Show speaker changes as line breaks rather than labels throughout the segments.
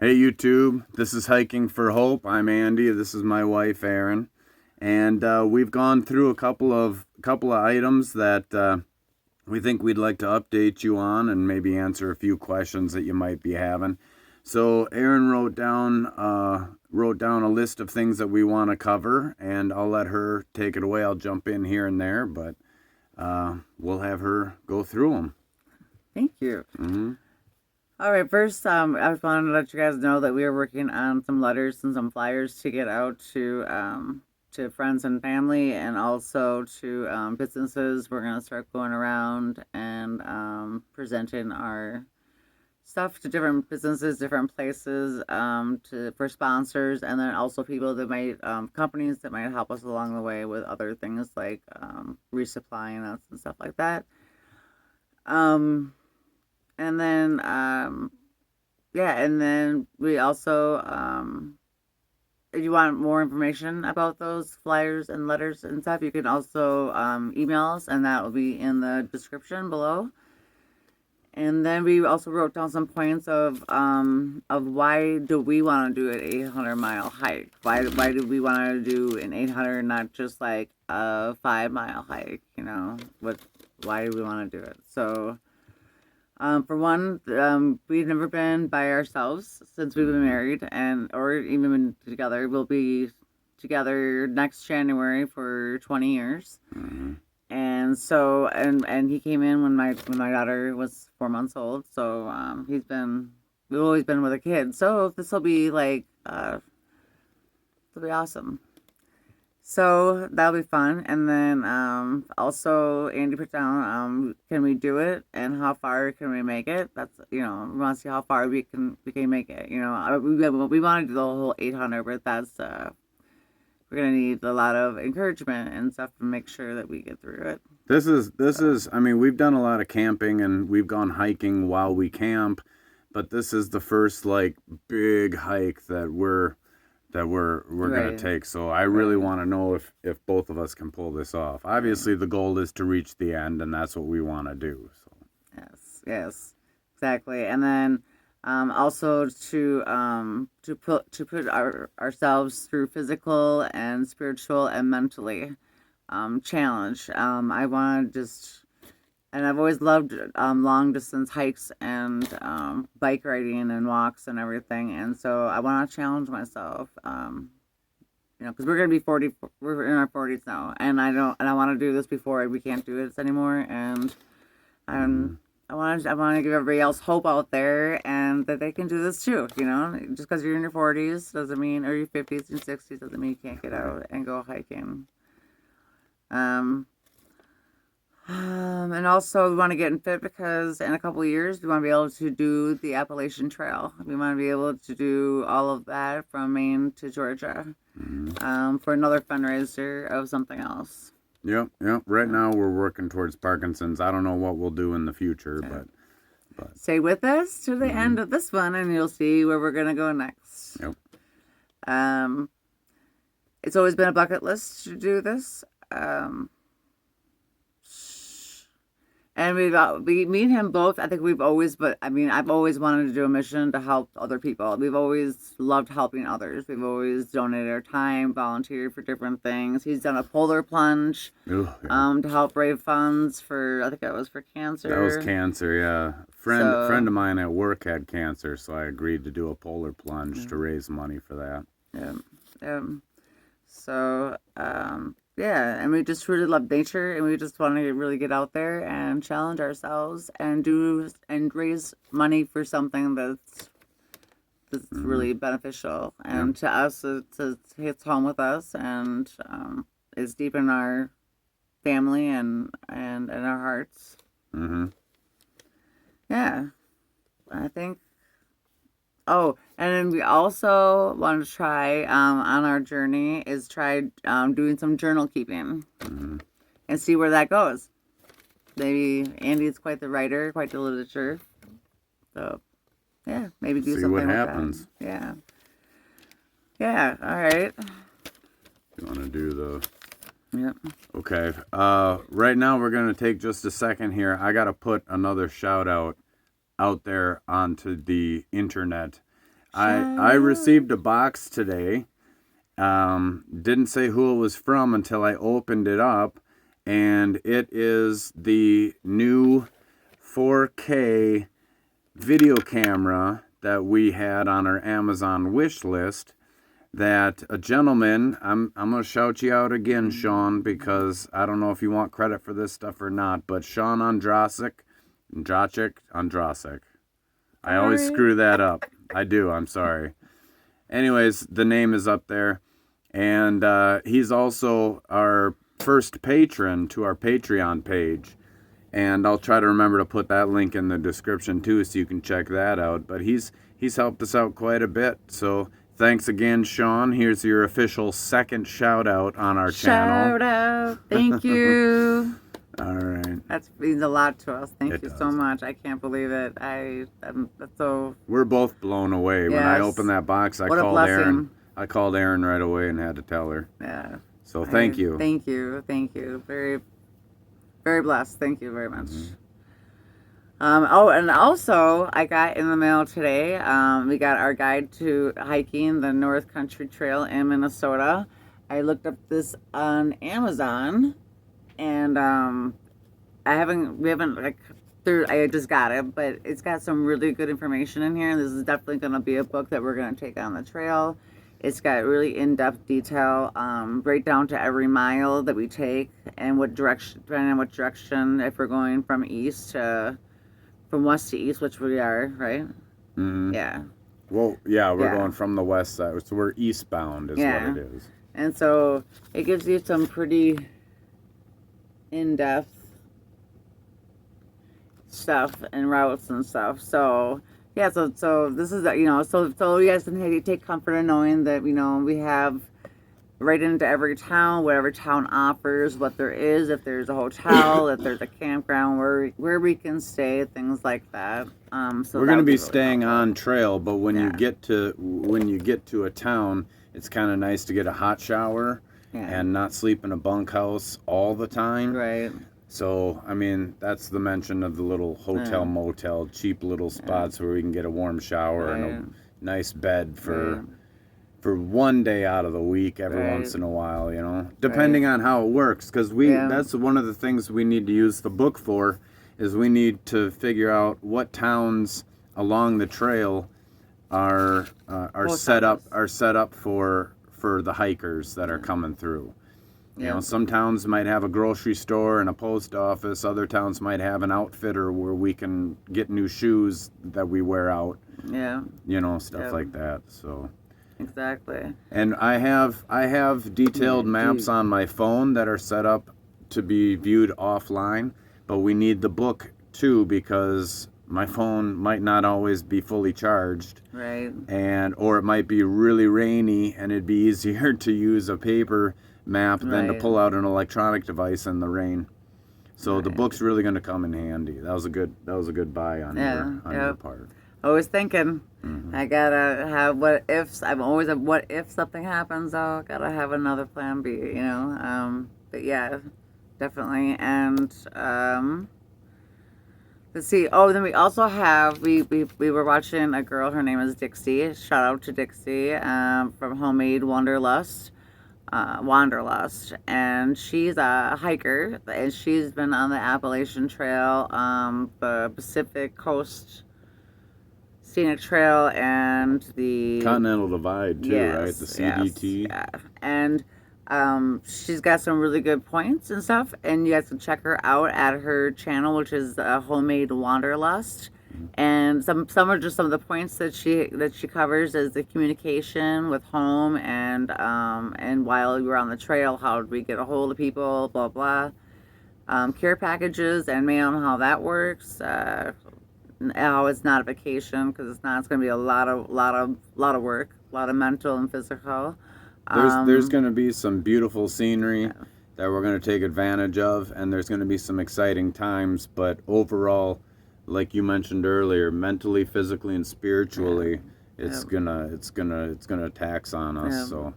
Hey YouTube, this is Hiking for Hope. I'm Andy. This is my wife Erin, and we've gone through a couple of items that we think we'd like to update you on, and maybe answer a few questions that you might be having. So Erin wrote down a list of things that we want to cover, and I'll let her take it away. I'll jump in here and there, but we'll have her go through them.
Thank you.
Mm-hmm.
All right, first, I just wanted to let you guys know that we are working on some letters and some flyers to get out to friends and family, and also to businesses. We're gonna start going around and presenting our stuff to different businesses, different places, for sponsors, and then also people that might companies that might help us along the way with other things like resupplying us and stuff like that. Um, and then yeah, and then we also if you want more information about those flyers and letters and stuff, you can also email us, and that will be in the description below. And then we also wrote down some points of why do we want to do an 800-mile hike? Why do we want to do an 800, not just like a 5-mile hike? Why do we want to do it? So for one, we've never been by ourselves since we've been married, or even been together. We'll be together next January for 20 years.
Mm-hmm.
And so, and he came in when my daughter was 4 months old. So we've always been with a kid. So this will be like it'll be awesome. So that'll be fun. And then also Andy put down can we do it and how far can we make it? That's we want to see how far we can make it. We want to do the whole 800, but that's we're gonna need a lot of encouragement and stuff to make sure that we get through it.
This is. I mean, we've done a lot of camping and we've gone hiking while we camp, but this is the first like big hike that we're
Right.
gonna take. So I really
Right.
want to know if both of us can pull this off. Obviously, the goal is to reach the end, and that's what we want to do. So.
Yes, exactly. And then also to put ourselves through physical and spiritual and mentally challenge. I want to just, and I've always loved long distance hikes and bike riding and walks and everything. And so I want to challenge myself. Because we're gonna be 40. We're in our 40s now, and I want to do this before we can't do this anymore. And
Mm-hmm.
I want to give everybody else hope out there, and that they can do this too. Just because you're in your 40s doesn't mean, or your 50s and 60s doesn't mean you can't get out and go hiking. And also we want to get in fit because in a couple of years we want to be able to do the Appalachian Trail. We want to be able to do all of that from Maine to Georgia for another fundraiser of something else.
Yep. Right now we're working towards Parkinson's. I don't know what we'll do in the future, but
Stay with us to the end of this one, and you'll see where we're gonna go next.
Yep.
It's always been a bucket list to do this. And me and him both, I think we've always, I've always wanted to do a mission to help other people. We've always loved helping others. We've always donated our time, volunteered for different things. He's done a polar plunge
Ooh, yeah.
to help raise funds for, I think that was for cancer.
That was cancer, yeah. Friend of mine at work had cancer, so I agreed to do a polar plunge to raise money for that.
Yeah. So, yeah, and we just truly love nature, and we just want to really get out there and challenge ourselves and raise money for something that's really beneficial. And to us, it hits home with us, and is deep in our family and in our hearts.
Mm-hmm.
Yeah, I think. Oh, and then we also want to try on our journey is try doing some journal keeping and see where that goes. Maybe Andy's quite the writer, quite the literature. So, yeah, maybe do
See
something
what
like
happens.
that. Yeah. Yeah, all right.
You want to do the...
Yep.
Okay. Right now we're going to take just a second here. I got to put another shout out there onto the internet. I received a box today. Didn't say who it was from until I opened it up, and it is the new 4K video camera that we had on our Amazon wish list. That a gentleman, I'm gonna shout you out again, Sean, because I don't know if you want credit for this stuff or not, but Sean Andrasik. I always screw that up. I do. I'm sorry. Anyways, the name is up there, and he's also our first patron to our Patreon page, and I'll try to remember to put that link in the description too, so you can check that out. But he's helped us out quite a bit, so thanks again, Sean. Here's your official second shout out on our channel.
Shout out. Thank you.
All right.
That means a lot to us. Thank
It
you
does.
so much. I can't believe it. That's so.
We're both blown away. When I
Yes.
opened that box, I
What a
called
blessing.
Erin. I called Erin right away and had to tell her.
Yeah.
So thank you.
Thank you. Thank you. Very, very blessed. Thank you very much. And also, I got in the mail today, we got our guide to hiking the North Country Trail in Minnesota. I looked up this on Amazon, and I just got it, but it's got some really good information in here. This is definitely going to be a book that we're going to take on the trail. It's got really in-depth detail, right down to every mile that we take and what direction, depending on what direction, if we're going from west to east, which we are, right?
Mm-hmm.
Yeah.
Well, yeah, we're
Yeah.
going from the west side, so we're eastbound is
Yeah.
what it is.
And so it gives you some pretty in-depth stuff and routes and stuff. So yeah, so this is so you guys can take comfort in knowing that we have right into every town, whatever town offers, what there is, if there's a hotel, if there's a campground where we can stay, things like that. So
We're
that
going to
would
be
really
staying
helpful.
on trail, but when you
Yeah.
get to a town, it's kind of nice to get a hot shower
Yeah.
and not sleep in a bunkhouse all the time.
Right.
So, I mean, that's the mention of the little hotel,
Yeah.
motel, cheap little spots where we can get a warm shower and
Right.
a nice bed for
Right.
for one day out of the week every
Right.
once in a while, depending on how it works. Because
Yeah.
that's one of the things we need to use the book for, is we need to figure out what towns along the trail are
Post
set
office.
up for the hikers that are coming through. You
Yeah.
know, some towns might have a grocery store and a post office. Other towns might have an outfitter where we can get new shoes that we wear out.
Yeah.
Stuff
Yeah.
like that. So.
Exactly.
And I have detailed maps on my phone that are set up to be viewed offline, but we need the book too because my phone might not always be fully charged,
Right.
or it might be really rainy and it'd be easier to use a paper map than to
Right.
pull out an electronic device in the rain. So the
Right.
book's really going to come in handy. That was a good buy on your
Yep.
part.
Always thinking.
Mhm.
I gotta have what ifs. I'm always a what if something happens. Though gotta have another plan B. But yeah, definitely. And let's see. Oh, then we also have we were watching a girl. Her name is Dixie. Shout out to Dixie from Homemade Wanderlust. Wanderlust, and she's a hiker, and she's been on the Appalachian Trail, the Pacific Coast Scenic Trail, and the
Continental Divide too, right? The CDT.
Yes, yeah. And she's got some really good points and stuff, and you guys can check her out at her channel, which is Homemade Wanderlust. And some are just some of the points that she covers is the communication with home and while you were on the trail, how did we get a hold of people, blah blah. Care packages and mail and how that works. How it's not a vacation because it's not. It's going to be a lot of work, a lot of mental and physical.
There's going to be some beautiful scenery that we're going to take advantage of, and there's going to be some exciting times. But overall, like you mentioned earlier, mentally, physically, and spiritually, it's gonna tax on us. So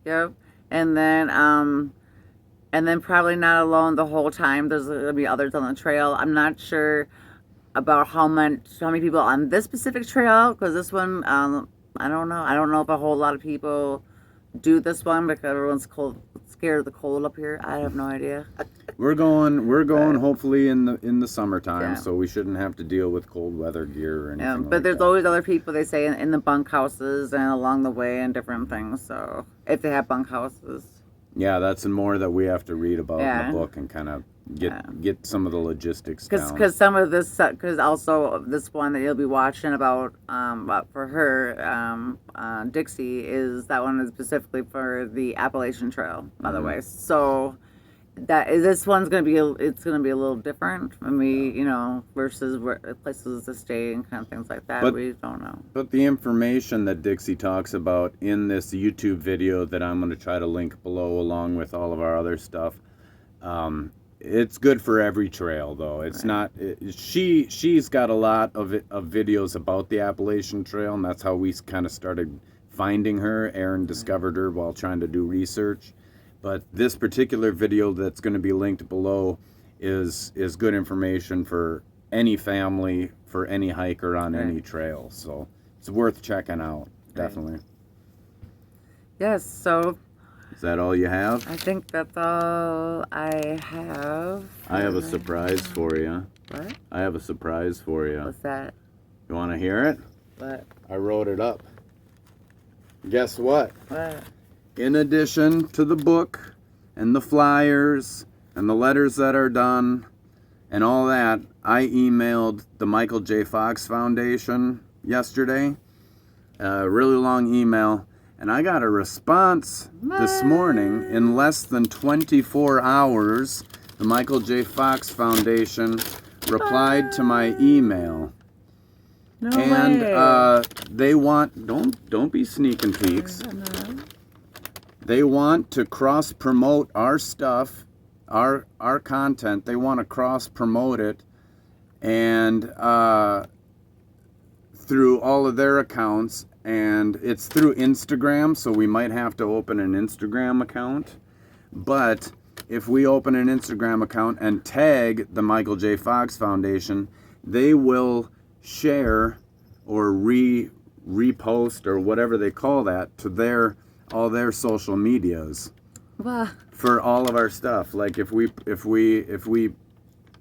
Yep. And then probably not alone the whole time. There's gonna be others on the trail. I'm not sure. about how many people on this specific trail, because this one, I don't know. I don't know if a whole lot of people do this one because everyone's scared of the cold up here. I have no idea.
We're going
But,
hopefully in the summertime,
yeah.
so we shouldn't have to deal with cold weather gear or anything
But
like
there's
that.
always other people, they say, in the bunkhouses and along the way and different things. So if they have bunkhouses.
Yeah, that's more that we have to read about in
Yeah.
the book and kind of get
Yeah.
get some of the logistics down.
Because some of this, because also this one that you'll be watching about for her, Dixie, is that one is specifically for the Appalachian Trail, by the way. So this one's gonna be it's gonna be a little different when we versus where places to stay and kind of things like that.
But-
We don't know.
But the information that Dixie talks about in this YouTube video that I'm going to try to link below along with all of our other stuff, it's good for every trail though. It's not. She's got a lot of videos about the Appalachian Trail, and that's how we kind of started finding her. Aaron discovered her while trying to do research. But this particular video that's going to be linked below is good information for any family, for any hiker on any trail. So it's worth checking out, definitely.
Yes. So
Is that all you have?
I think that's all I have.
I have a surprise for you.
What?
I have a surprise for you.
What's that?
You want to hear it?
What?
I wrote it up. Guess what?
What?
In addition to the book and the flyers and the letters that are done and all that, I emailed the Michael J. Fox Foundation yesterday, a really long email, and I got a response this morning. In less than 24 hours, the Michael J. Fox Foundation replied to my email.
No
And
way.
they want, don't be sneaking peeks. They want to cross promote our stuff, our content. They want to cross promote it, and through all of their accounts, and it's through Instagram, so we might have to open an Instagram account. But if we open an Instagram account and tag the Michael J. Fox Foundation, they will share or repost or whatever they call that to all their social medias
Well,
for all of our stuff. Like if we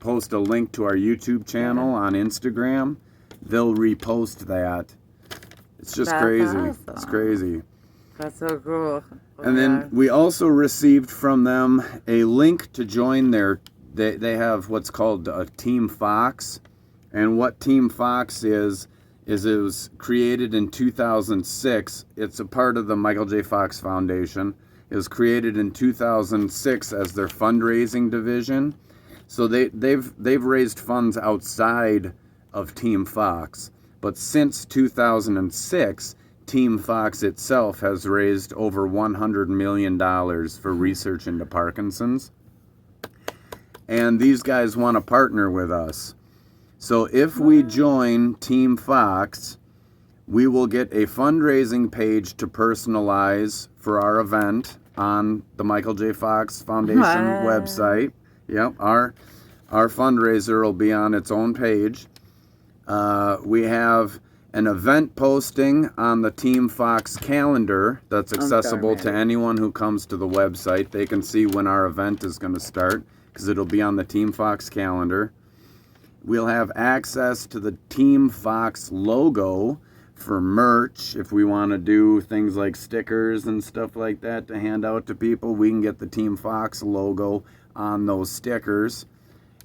post a link to our YouTube channel on Instagram, they'll repost that. It's just
That's
crazy.
awesome.
It's crazy.
that's so cool.
And then we also received from them a link to join they have what's called Team Fox. And what Team Fox is it was created in 2006. It's a part of the Michael J. Fox Foundation. It was created in 2006 as their fundraising division. So they've raised funds outside of Team Fox. But since 2006, Team Fox itself has raised over $100 million for research into Parkinson's. And these guys want to partner with us. So if we join Team Fox, we will get a fundraising page to personalize for our event on the Michael J. Fox Foundation website. Yep, our fundraiser will be on its own page. We have an event posting on the Team Fox calendar that's accessible to anyone who comes to the website. They can see when our event is going to start because it'll be on the Team Fox calendar. We'll have access to the Team Fox logo for merch. If we want to do things like stickers and stuff like that to hand out to people, we can get the Team Fox logo on those stickers.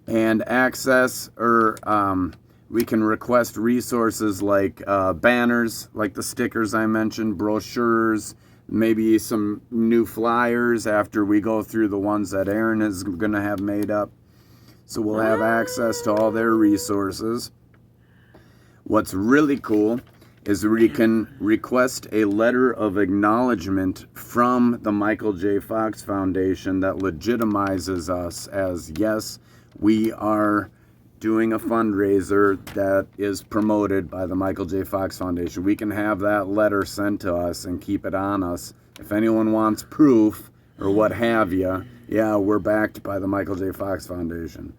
And access, or we can request resources like banners, like the stickers I mentioned, brochures, maybe some new flyers after we go through the ones that Aaron is going to have made up. So we'll have access to all their resources. What's really cool is we can request a letter of acknowledgement from the Michael J. Fox Foundation that legitimizes us as, yes, we are doing a fundraiser that is promoted by the Michael J. Fox Foundation. We can have that letter sent to us and keep it on us. If anyone wants proof or what have you, yeah, we're backed by the Michael J. Fox Foundation.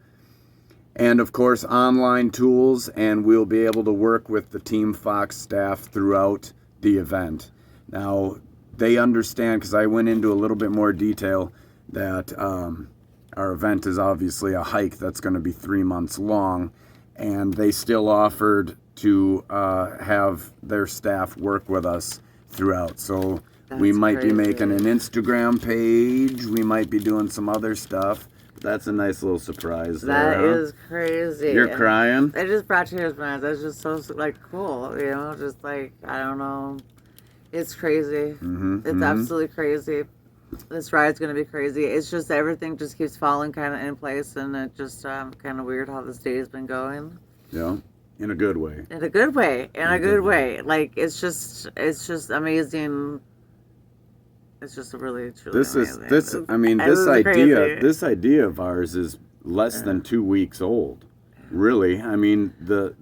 And of course, online tools, and we'll be able to work with the Team Fox staff throughout the event. Now, they understand, because I went into a little bit more detail, that our event is obviously a hike that's going to be 3 months long, and they still offered to have their staff work with us throughout. So we might be making an Instagram page. We might be doing some other stuff. That's a nice little surprise there.
That is crazy.
You're crying?
It just brought tears to my eyes. That's just so, like, cool, you know? Just, like, I don't know. It's crazy. It's absolutely crazy. This ride's going to be crazy. It's just everything just keeps falling kind of in place, and it just kind of weird how this day has been going.
Yeah, in a good way.
In a good way. In a good way. Like, it's just amazing. It's just really, truly amazing.
This idea of ours is less than 2 weeks old. Really, I mean the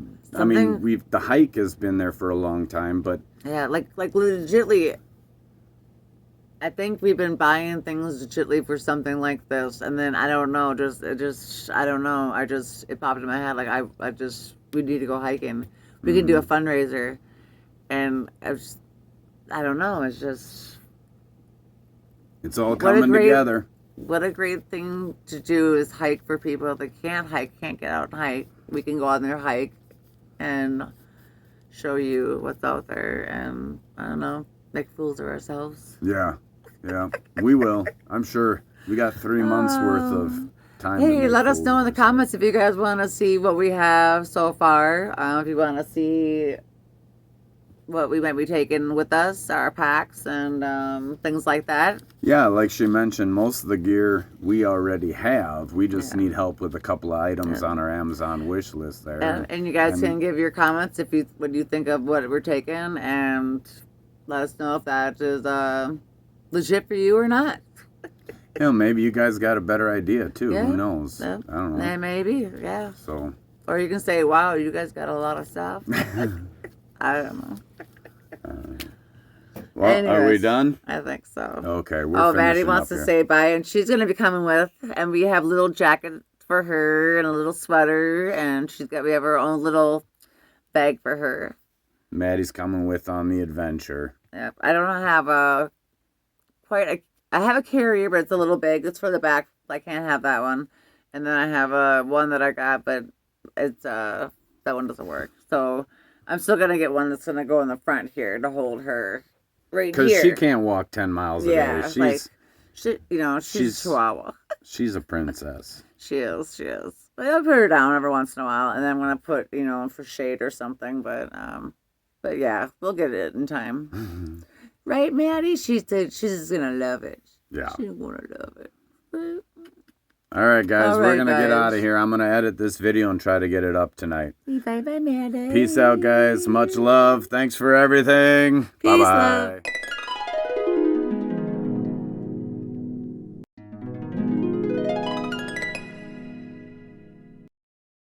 hike has been there for a long time, but
yeah, like legitly, I think we've been buying things legitly for something like this, and then I don't know, I don't know, it popped in my head like we need to go hiking. We can do a fundraiser, and I don't know,
it's all coming together.
What a great thing to do is hike for people that can't hike, can't get out and hike. We can go on their hike and show you what's out there, and I don't know, make fools of ourselves.
Yeah, we will. I'm sure. We got 3 months worth of time.
Hey, let us know in the comments if you guys want to see what we have so far. If you want to see what we might be taking with us, our packs and things like that.
Yeah, like she mentioned, most of the gear we already have. We just need help with a couple of items on our Amazon wish list there.
And you guys can give your comments what you think of what we're taking, and let us know if that is legit for you or not.
Yeah, maybe you guys got a better idea too.
Yeah.
Who knows?
Yeah.
I don't know.
Maybe, yeah.
So.
Or you can say, "Wow, you guys got a lot of stuff." I don't know.
Well, anyways, are we done?
I think so.
Okay, we're
Maddie wants to say bye, and she's going to be coming with, and we have little jackets for her and a little sweater, and we have our own little bag for her.
Maddie's coming with on the adventure.
Yep. I don't have I have a carrier, but it's a little big. It's for the back. I can't have that one. And then I have one that I got, but it's that one doesn't work. So I'm still going to get one that's going to go in the front here to hold her right here.
Because she can't walk 10 miles a day.
She's a chihuahua.
She's a princess.
She is. But I'll put her down every once in a while, and then when I put, for shade or something. But yeah, we'll get it in time. Right, Maddie? She said she's going to love it.
Yeah.
She's going to love it.
All right, guys, we're going to get out of here. I'm going to edit this video and try to get it up tonight.
Bye-bye, Maddie.
Peace out, guys. Much love. Thanks for everything.
Peace,
bye-bye.
Love.